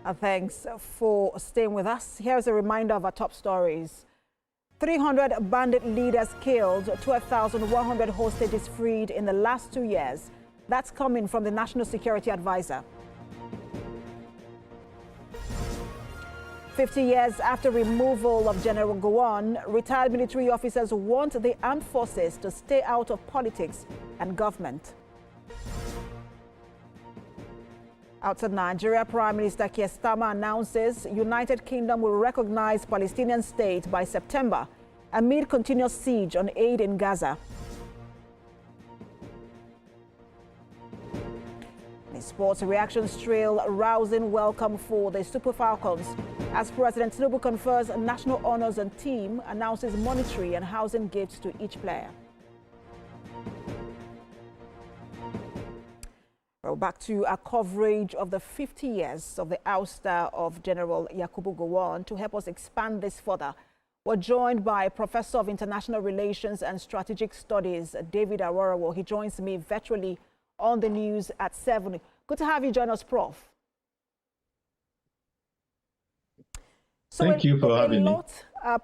Thanks for staying with us. Here's a reminder of our top stories. 300 bandit leaders killed, 12,100 hostages freed in the last 2 years. That's coming from the National Security Advisor. 50 years after removal of General Gowon, retired military officers want the armed forces to stay out of politics and government. Outside Nigeria, Prime Minister Keir Starmer announces United Kingdom will recognize Palestinian state by September amid continuous siege on aid in Gaza. In sports, reactions trail rousing welcome for the Super Falcons as President Tinubu confers national honors and team announces monetary and housing gifts to each player. Well, back to our coverage of the 50 years of the ouster of General Yakubu Gowon. To help us expand this further, we're joined by Professor of International Relations and Strategic Studies, David Aworawo. He joins me virtually on the news at 7. Good to have you join us, Prof. So Thank you for having me.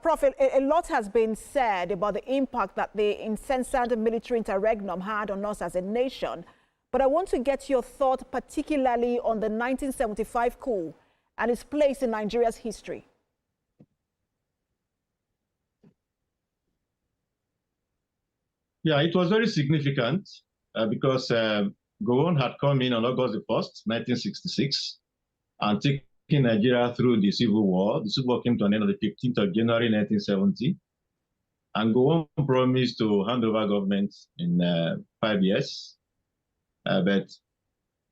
Prof, a lot has been said about the impact that the incessant military interregnum had on us as a nation. But I want to get your thought particularly on the 1975 coup and its place in Nigeria's history. Yeah, it was very significant because Gowon had come in on August the 1st, 1966, and taken Nigeria through the Civil War. The Civil War came to an end on the 15th of January, 1970. And Gowon promised to hand over government in 5 years. But,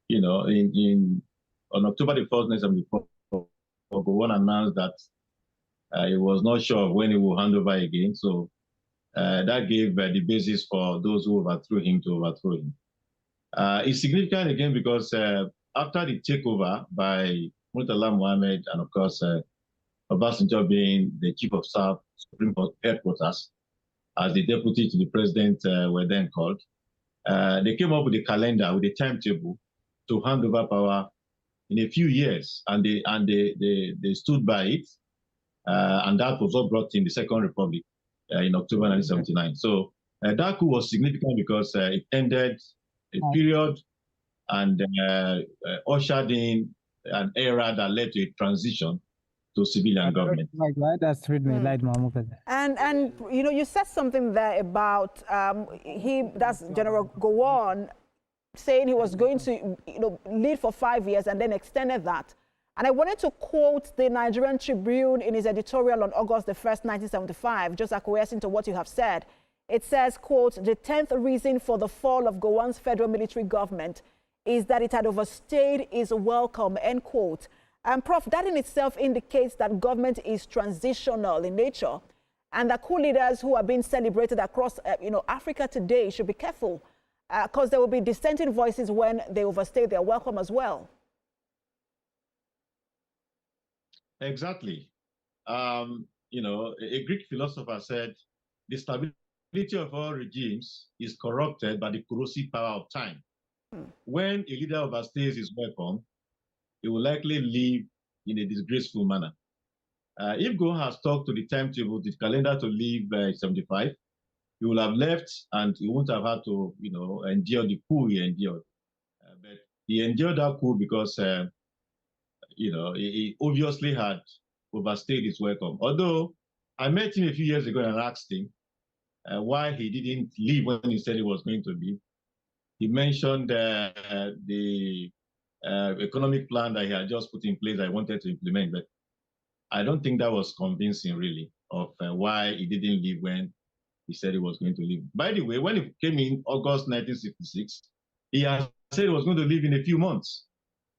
you know, on October the 1st, 1974, Gowon announced that he was not sure of when he will hand over again. So that gave the basis for those who overthrew him to overthrow him. It's significant again because after the takeover by Murtala Mohammed and, of course, Obasanjo being the chief of staff, Supreme Headquarters, as the deputy to the president were then called, they came up with a calendar, with a timetable to hand over power in a few years, and they stood by it, and that was what brought in the Second Republic in October 1979. So that coup was significant because it ended a period and ushered in an era that led to a transition to civilian government. And you know, you said something there about that's General Gowon, saying he was going to lead for 5 years and then extended that. And I wanted to quote the Nigerian Tribune in his editorial on August the 1st, 1975, just acquiescing to what you have said. It says, quote, "The 10th reason for the fall of Gowon's federal military government is that it had overstayed its welcome," end quote. And Prof, that in itself indicates that government is transitional in nature and that coup leaders who are being celebrated across Africa today should be careful because there will be dissenting voices when they overstay their welcome as well. Exactly. You know, a Greek philosopher said, the stability of all regimes is corrupted by the corrosive power of time. When a leader overstays his welcome, he will likely leave in a disgraceful manner. If Gowon has talked to the timetable, the calendar to leave 75, he will have left and he won't have had to, endure the coup he endured. But he endured that coup because, he obviously had overstayed his welcome. Although I met him a few years ago and asked him why he didn't leave when he said he was going to leave. He mentioned the economic plan that he had just put in place that he wanted to implement, but I don't think that was convincing really of why he didn't leave when he said he was going to leave. By the way, when he came in August 1966, he had said he was going to leave in a few months.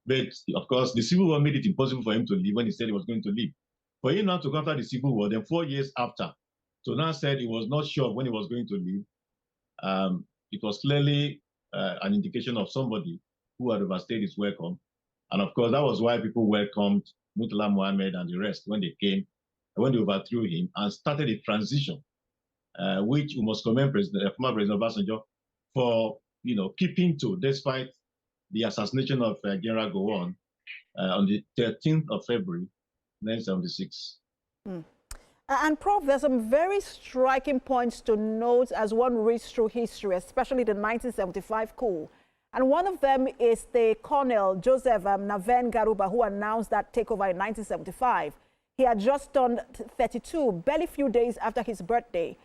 But of course, the Civil War made it impossible for him to leave when he said he was going to leave. For him now to come after the Civil War, then 4 years after, so now said he was not sure when he was going to leave, it was clearly an indication of somebody who had overstayed his welcome. And of course, that was why people welcomed Murtala Mohammed and the rest when they came, when they overthrew him and started a transition, which we must commend former President Obasanjo for, keeping to, despite the assassination of General Gowon, on the 13th of February, 1976. And Prof, there's some very striking points to note as one reads through history, especially the 1975 coup. And one of them is the Colonel Joseph Naven Garuba, who announced that takeover in 1975. He had just turned 32, barely a few days after his birthday.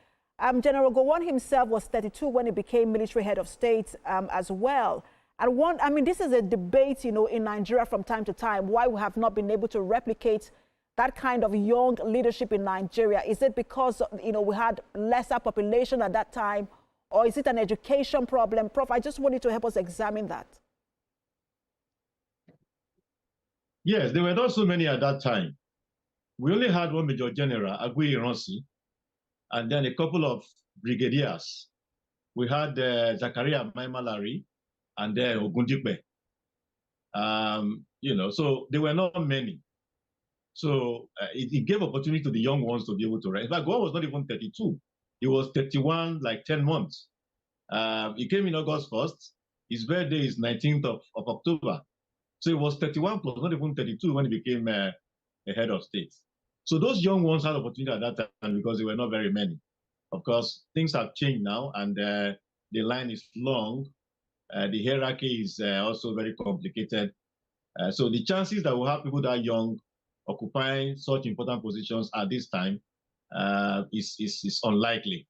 General Gowon himself was 32 when he became military head of state as well. And this is a debate, in Nigeria from time to time, why we have not been able to replicate that kind of young leadership in Nigeria. Is it because, we had lesser population at that time, or is it an education problem? Prof, I just wanted to help us examine that. Yes, there were not so many at that time. We only had one Major General, Agui Ironsi, and then a couple of brigadiers. We had Zakaria Maimalari and then Ogundipe. So there were not many. So it gave opportunity to the young ones to be able to run. In fact, Gowon was not even 32. He was 31, like 10 months. He came in August 1st. His birthday is 19th of October. So he was 31 plus, not even 32 when he became a head of state. So those young ones had opportunity at that time because there were not very many. Of course, things have changed now, and the line is long. The hierarchy is also very complicated. So the chances that we'll have people that young occupying such important positions at this time is unlikely.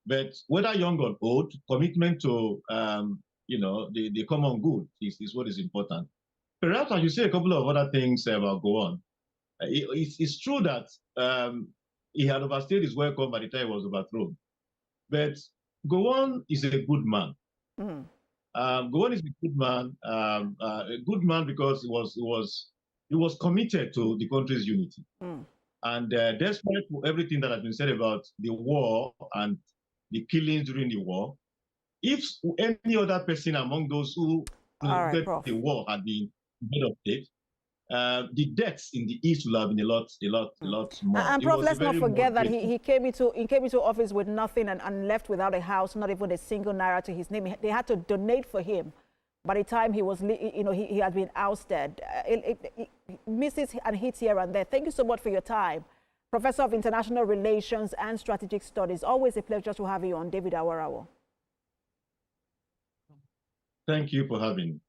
But whether young or old, commitment to the common good is what is important. Perhaps I should say a couple of other things about Gowon. It's true that he had overstayed his welcome by the time he was overthrown. But Gowon is a good man. Gowon is a good man because he was committed to the country's unity. And despite everything that has been said about the war and the killings during the war, if any other person among those who the war had been head of state, the deaths in the East will have been a lot more. And Prof, let's not forget that he came into office with nothing and left without a house, not even a single naira to his name. They had to donate for him. By the time he was, he had been ousted. Misses and hits here and there. Thank you so much for your time. Professor of International Relations and Strategic Studies. Always a pleasure to have you on, David Aworawo. Thank you for having me.